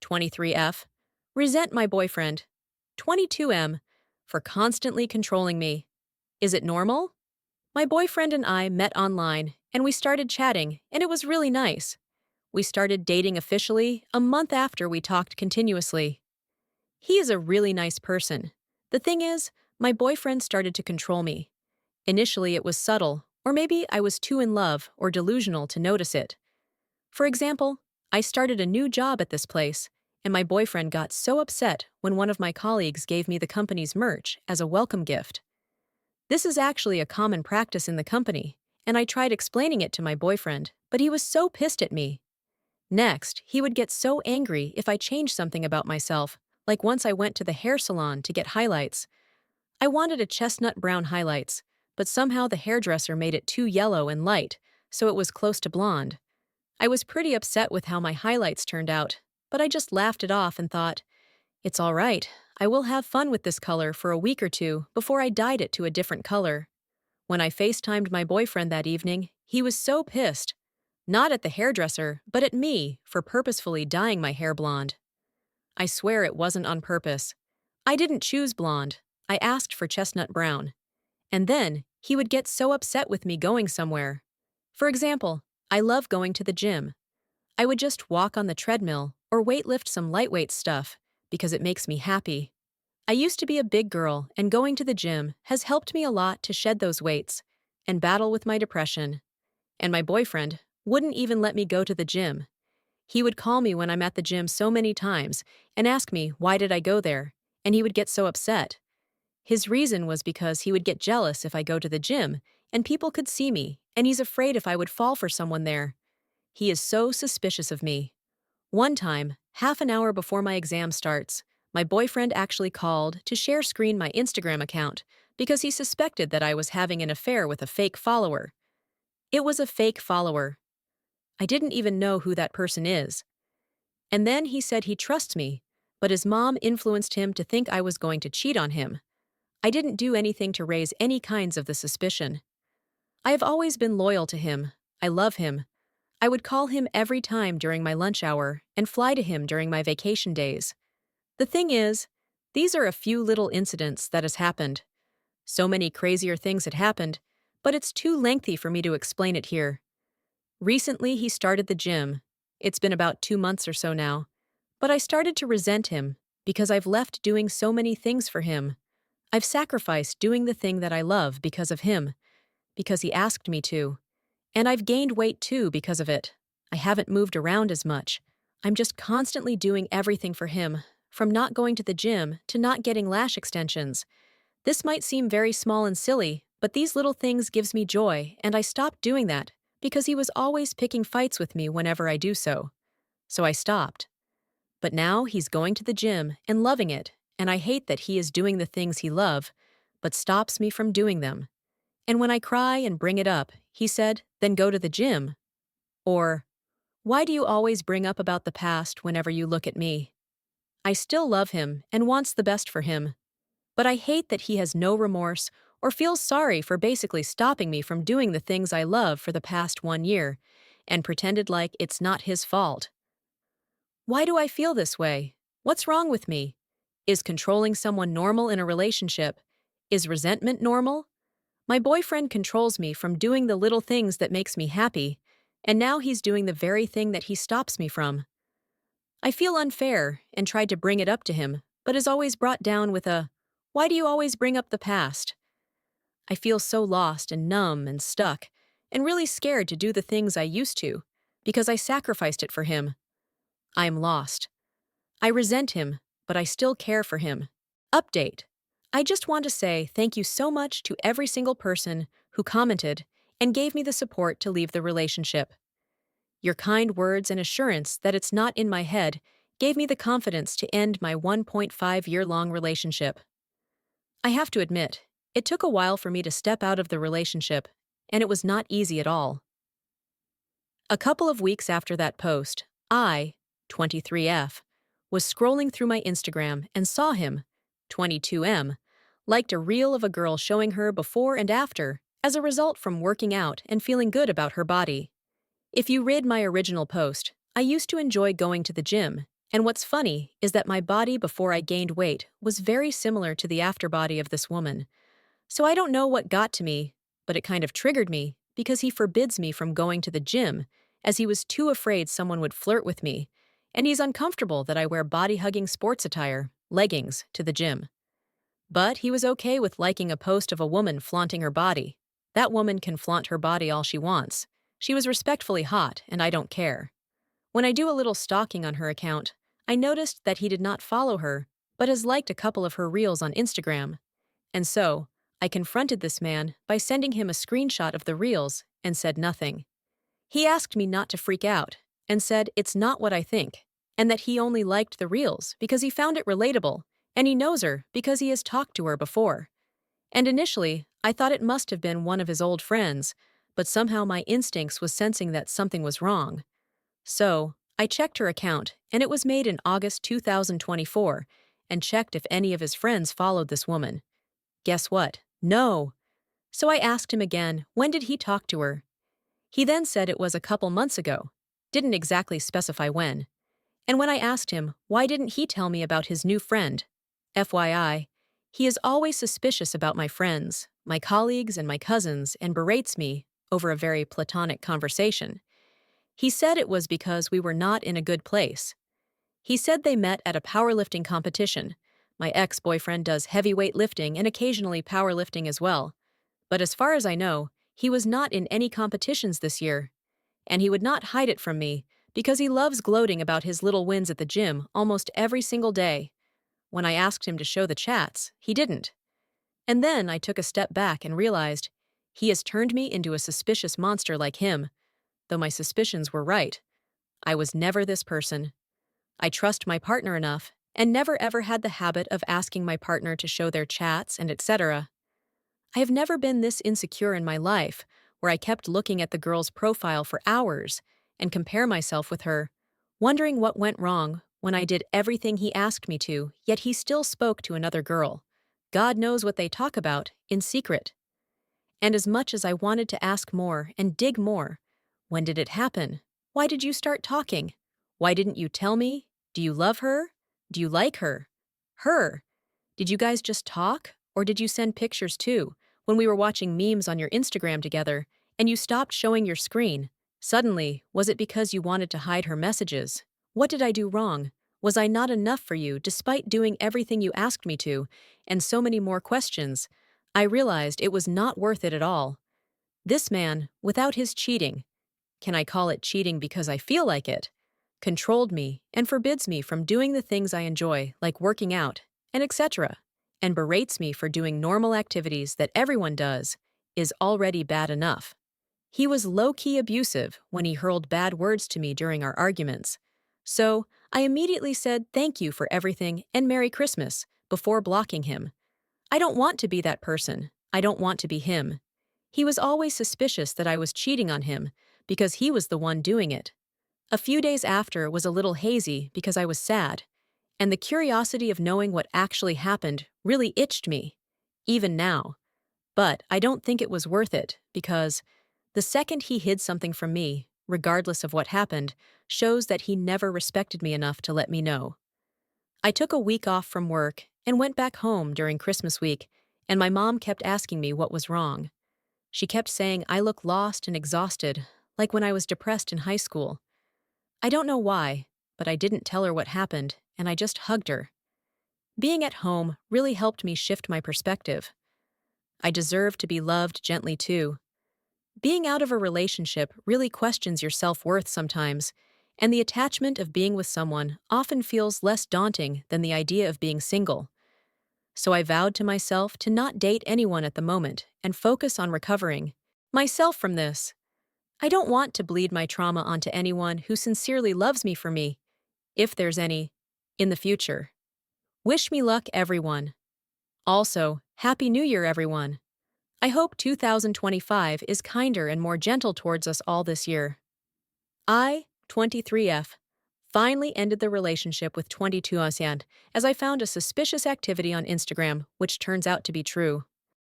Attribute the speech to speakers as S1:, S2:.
S1: 23F. Resent my boyfriend. 22M. For constantly controlling me. Is it normal? My boyfriend and I met online, and we started chatting, and it was really nice. We started dating officially a month after we talked continuously. He is a really nice person. The thing is, my boyfriend started to control me. Initially, it was subtle, or maybe I was too in love or delusional to notice it. For example, I started a new job at this place, and my boyfriend got so upset when one of my colleagues gave me the company's merch as a welcome gift. This is actually a common practice in the company, and I tried explaining it to my boyfriend, but he was so pissed at me. Next, he would get so angry if I changed something about myself, like once I went to the hair salon to get highlights. I wanted a chestnut brown highlights, but somehow the hairdresser made it too yellow and light, so it was close to blonde. I was pretty upset with how my highlights turned out, but I just laughed it off and thought, it's all right, I will have fun with this color for a week or two before I dyed it to a different color. When I FaceTimed my boyfriend that evening, he was so pissed. Not at the hairdresser, but at me for purposefully dyeing my hair blonde. I swear it wasn't on purpose. I didn't choose blonde. I asked for chestnut brown. And then, he would get so upset with me going somewhere. For example, I love going to the gym. I would just walk on the treadmill or weightlift some lightweight stuff because it makes me happy. I used to be a big girl, and going to the gym has helped me a lot to shed those weights and battle with my depression. And my boyfriend wouldn't even let me go to the gym. He would call me when I'm at the gym so many times and ask me why did I go there, and he would get so upset. His reason was because he would get jealous if I go to the gym and people could see me, and he's afraid if I would fall for someone there. He is so suspicious of me. One time, half an hour before my exam starts, my boyfriend actually called to share screen my Instagram account because he suspected that I was having an affair with a fake follower. It was a fake follower. I didn't even know who that person is. And then he said he trusts me, but his mom influenced him to think I was going to cheat on him. I didn't do anything to raise any kinds of the suspicion. I have always been loyal to him. I love him. I would call him every time during my lunch hour and fly to him during my vacation days. The thing is, these are a few little incidents that has happened. So many crazier things had happened, but it's too lengthy for me to explain it here. Recently, he started the gym. It's been about 2 months or so now. But I started to resent him because I've left doing so many things for him. I've sacrificed doing the thing that I love because of him, because he asked me to. And I've gained weight too because of it. I haven't moved around as much. I'm just constantly doing everything for him, from not going to the gym to not getting lash extensions. This might seem very small and silly, but these little things gives me joy, and I stopped doing that because he was always picking fights with me whenever I do so. So I stopped. But now he's going to the gym and loving it, and I hate that he is doing the things he loves, but stops me from doing them. And when I cry and bring it up, he said, then go to the gym. Or, why do you always bring up about the past whenever you look at me? I still love him and wants the best for him. But I hate that he has no remorse or feels sorry for basically stopping me from doing the things I love for the past 1 year, and pretended like it's not his fault. Why do I feel this way? What's wrong with me? Is controlling someone normal in a relationship? Is resentment normal? My boyfriend controls me from doing the little things that makes me happy, and now he's doing the very thing that he stops me from. I feel unfair and tried to bring it up to him, but is always brought down with a, why do you always bring up the past? I feel so lost and numb and stuck, and really scared to do the things I used to, because I sacrificed it for him. I am lost. I resent him, but I still care for him. Update. I just want to say thank you so much to every single person who commented and gave me the support to leave the relationship. Your kind words and assurance that it's not in my head gave me the confidence to end my 1.5-year-long relationship. I have to admit, it took a while for me to step out of the relationship, and it was not easy at all. A couple of weeks after that post, I, 23F, was scrolling through my Instagram and saw him, 22M, liked a reel of a girl showing her before and after as a result from working out and feeling good about her body. If you read my original post, I used to enjoy going to the gym, And what's funny is that my body before I gained weight was very similar to the afterbody of this woman. So I don't know what got to me, but it kind of triggered me because he forbids me from going to the gym as he was too afraid someone would flirt with me, and he's uncomfortable that I wear body-hugging sports attire, leggings, to the gym. But he was okay with liking a post of a woman flaunting her body. That woman can flaunt her body all she wants. She was respectfully hot, and I don't care. When I do a little stalking on her account, I noticed that he did not follow her, but has liked a couple of her reels on Instagram. And so, I confronted this man by sending him a screenshot of the reels and said nothing. He asked me not to freak out and said it's not what I think, and that he only liked the reels because he found it relatable, and he knows her because he has talked to her before. And initially, I thought it must have been one of his old friends, but somehow my instincts was sensing that something was wrong. So, I checked her account, and it was made in August 2024, and checked if any of his friends followed this woman. Guess what? No. So I asked him again, when did he talk to her? He then said it was a couple months ago. Didn't exactly specify when. And when I asked him, why didn't he tell me about his new friend? FYI, he is always suspicious about my friends, my colleagues, and my cousins, and berates me over a very platonic conversation. He said it was because we were not in a good place. He said they met at a powerlifting competition. My ex-boyfriend does heavyweight lifting and occasionally powerlifting as well. But as far as I know, he was not in any competitions this year. And he would not hide it from me because he loves gloating about his little wins at the gym almost every single day. When I asked him to show the chats, he didn't. And then I took a step back and realized he has turned me into a suspicious monster like him. Though my suspicions were right, I was never this person. I trust my partner enough and never ever had the habit of asking my partner to show their chats and etc. I have never been this insecure in my life, where I kept looking at the girl's profile for hours and compare myself with her, wondering what went wrong when I did everything he asked me to, yet he still spoke to another girl. God knows what they talk about, in secret. And as much as I wanted to ask more and dig more, when did it happen? Why did you start talking? Why didn't you tell me? Do you love her? Do you like her? Her? Did you guys just talk? Or did you send pictures too, when we were watching memes on your Instagram together, and you stopped showing your screen? Suddenly, was it because you wanted to hide her messages? What did I do wrong? Was I not enough for you despite doing everything you asked me to? And so many more questions. I realized it was not worth it at all. This man, without his cheating, can I call it cheating because I feel like it, controlled me and forbids me from doing the things I enjoy, like working out, and etc., and berates me for doing normal activities that everyone does, is already bad enough. He was low-key abusive when he hurled bad words to me during our arguments. So, I immediately said thank you for everything and Merry Christmas before blocking him. I don't want to be that person. I don't want to be him. He was always suspicious that I was cheating on him because he was the one doing it. A few days after was a little hazy because I was sad, and the curiosity of knowing what actually happened really itched me, even now. But I don't think it was worth it because the second he hid something from me, regardless of what happened, shows that he never respected me enough to let me know. I took a week off from work and went back home during Christmas week, and my mom kept asking me what was wrong. She kept saying I look lost and exhausted, like when I was depressed in high school. I don't know why, but I didn't tell her what happened, and I just hugged her. Being at home really helped me shift my perspective. I deserve to be loved gently too. Being out of a relationship really questions your self-worth sometimes, and the attachment of being with someone often feels less daunting than the idea of being single. So I vowed to myself to not date anyone at the moment and focus on recovering myself from this. I don't want to bleed my trauma onto anyone who sincerely loves me for me, if there's any, in the future. Wish me luck, everyone. Also, Happy New Year, everyone. I hope 2025 is kinder and more gentle towards us all this year. I, 23F, finally ended the relationship with 22 ASEAN as I found a suspicious activity on Instagram, which turns out to be true.